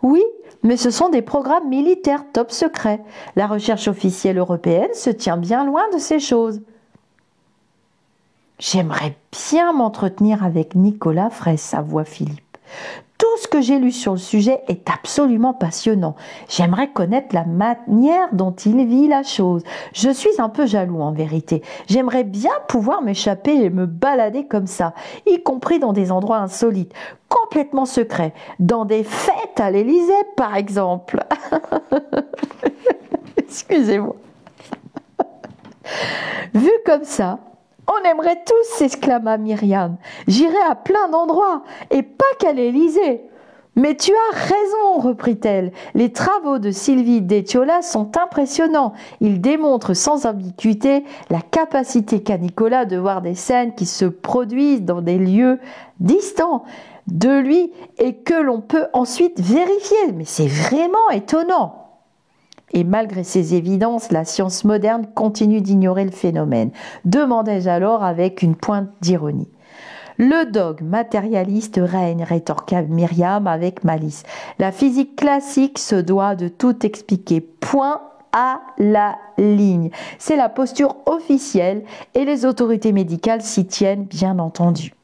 Oui, mais ce sont des programmes militaires top secrets. La recherche officielle européenne se tient bien loin de ces choses. J'aimerais bien m'entretenir avec Nicolas Fraisse, avoua Philippe. Tout ce que j'ai lu sur le sujet est absolument passionnant. J'aimerais connaître la manière dont il vit la chose. Je suis un peu jaloux en vérité. J'aimerais bien pouvoir m'échapper et me balader comme ça, y compris dans des endroits insolites, complètement secrets, dans des fêtes à l'Élysée par exemple. Excusez-moi. Vu comme ça, on aimerait tous, s'exclama Myriam. J'irai à plein d'endroits, et pas qu'à l'Élysée. Mais tu as raison, reprit-elle. Les travaux de Sylvie Détiolaz sont impressionnants. Ils démontrent sans ambiguïté la capacité qu'a Nicolas de voir des scènes qui se produisent dans des lieux distants de lui et que l'on peut ensuite vérifier. Mais c'est vraiment étonnant. Et malgré ces évidences, la science moderne continue d'ignorer le phénomène. Demandai-je alors avec une pointe d'ironie. Le dogme matérialiste règne, rétorqua Myriam avec malice. La physique classique se doit de tout expliquer, point à la ligne. C'est la posture officielle et les autorités médicales s'y tiennent, bien entendu.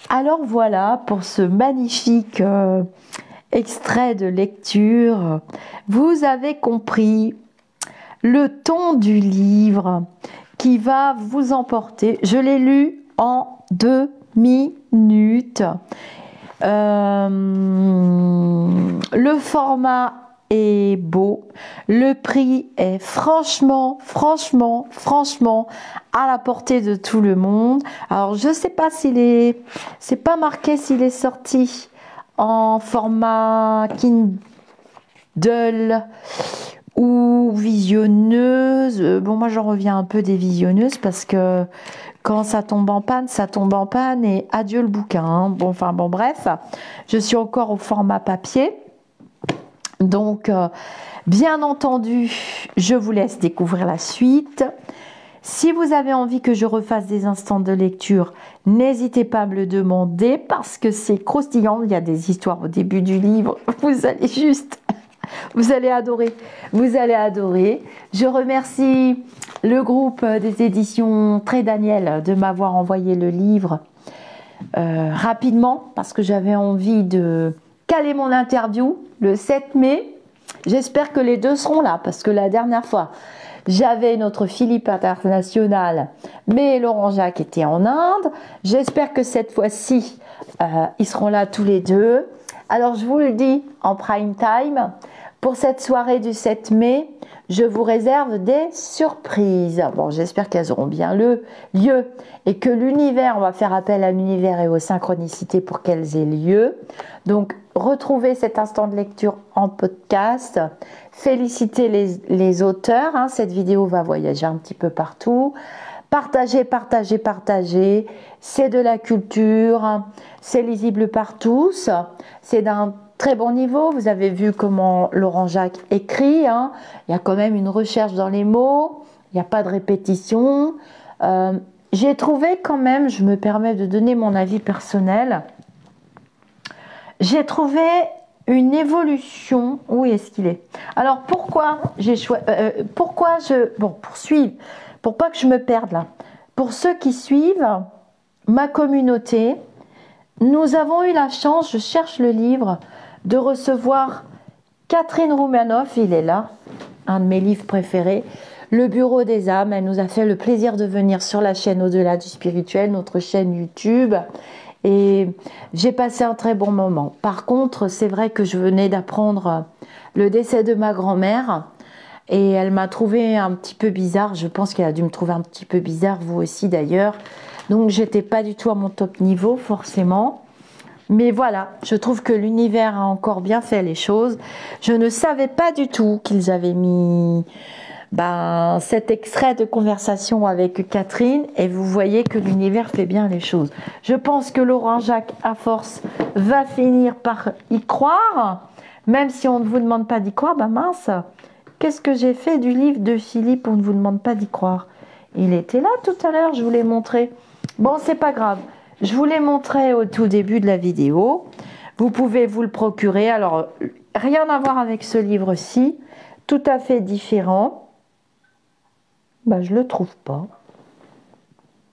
Alors voilà pour ce magnifique extrait de lecture. Vous avez compris le ton du livre qui va vous emporter. Je l'ai lu en 2 minutes. Le format est beau. Le prix est franchement à la portée de tout le monde. Alors je sais pas s'il est, c'est pas marqué s'il est sorti en format Kindle ou visionneuse. Bon, moi j'en reviens un peu des visionneuses parce que quand ça tombe en panne et adieu le bouquin, hein. Bon, enfin bon, bref, je suis encore au format papier. Donc, bien entendu, je vous laisse découvrir la suite. Si vous avez envie que je refasse des instants de lecture, n'hésitez pas à me le demander parce que c'est croustillant. Il y a des histoires au début du livre. Vous allez juste... Vous allez adorer. Vous allez adorer. Je remercie le groupe des éditions Très Daniel de m'avoir envoyé le livre rapidement parce que j'avais envie de caler mon interview le 7 mai. J'espère que les deux seront là parce que la dernière fois, j'avais notre Philippe International, mais Laurent Jacques était en Inde. J'espère que cette fois-ci, ils seront là tous les deux. Alors, je vous le dis en prime time, pour cette soirée du 7 mai, je vous réserve des surprises. Bon, j'espère qu'elles auront bien lieu et que l'univers, on va faire appel à l'univers et aux synchronicités pour qu'elles aient lieu. Donc, retrouvez cet instant de lecture en podcast. Félicitez les auteurs. Hein. Cette vidéo va voyager un petit peu partout. Partagez. C'est de la culture. C'est lisible par tous. C'est d'un très bon niveau. Vous avez vu comment Laurent Jacques écrit. Hein. Il y a quand même une recherche dans les mots. Il n'y a pas de répétition. J'ai trouvé quand même, je me permets de donner mon avis personnel, j'ai trouvé une évolution. Où est-ce qu'il est? Alors pourquoi j'ai choisi, pour suivre, pour pas que je me perde là. Pour ceux qui suivent ma communauté, nous avons eu la chance, je cherche le livre, de recevoir Catherine Roumanoff, il est là, un de mes livres préférés, Le Bureau des âmes. Elle nous a fait le plaisir de venir sur la chaîne Au-delà du spirituel, notre chaîne YouTube. Et j'ai passé un très bon moment. Par contre, c'est vrai que je venais d'apprendre le décès de ma grand-mère et elle m'a trouvé un petit peu bizarre. Je pense qu'elle a dû me trouver un petit peu bizarre, vous aussi d'ailleurs. Donc, j'étais pas du tout à mon top niveau, forcément. Mais voilà, je trouve que l'univers a encore bien fait les choses. Je ne savais pas du tout qu'ils avaient mis... cet extrait de conversation avec Catherine et vous voyez que l'univers fait bien les choses. Je pense que Laurent Jacques, à force, va finir par y croire, même si on ne vous demande pas d'y croire. Mince, qu'est-ce que j'ai fait du livre de Philippe? On ne vous demande pas d'y croire. Il était là tout à l'heure, je vous l'ai montré. Bon, c'est pas grave. Je vous l'ai montré au tout début de la vidéo. Vous pouvez vous le procurer. Alors, rien à voir avec ce livre-ci, tout à fait différent. Je le trouve pas.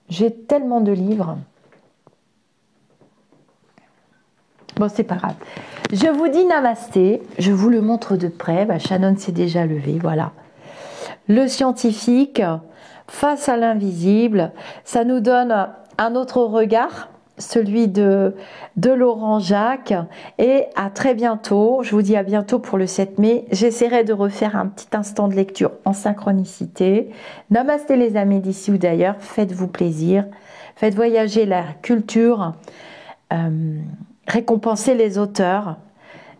J'ai tellement de livres. Bon, c'est pas grave. Je vous dis namasté. Je vous le montre de près. Shannon s'est déjà levée. Voilà. Le scientifique face à l'invisible. Ça nous donne un autre regard, celui de Laurent Jacques. Et à très bientôt. Je vous dis à bientôt pour le 7 mai. J'essaierai de refaire un petit instant de lecture en synchronicité. Namasté les amis d'ici ou d'ailleurs. Faites-vous plaisir. Faites voyager la culture. Récompensez les auteurs.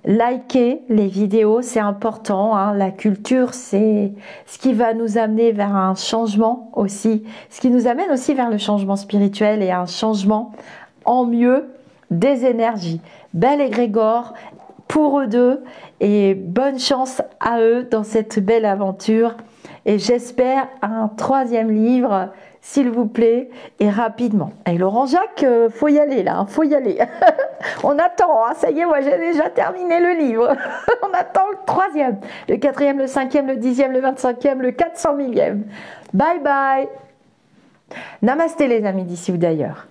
Likez les vidéos, c'est important. Hein. La culture, c'est ce qui va nous amener vers un changement aussi. Ce qui nous amène aussi vers le changement spirituel et un changement en mieux des énergies. Belle et Grégor pour eux deux et bonne chance à eux dans cette belle aventure. Et j'espère un 3e livre s'il vous plaît, et rapidement. Et Laurent Jacques, faut y aller là, faut y aller. On attend, hein, ça y est, moi j'ai déjà terminé le livre. On attend le 3e, le 4e, le 5e, le 10e, le 25e, le 400 000e. Bye bye. Namasté les amis d'ici ou d'ailleurs.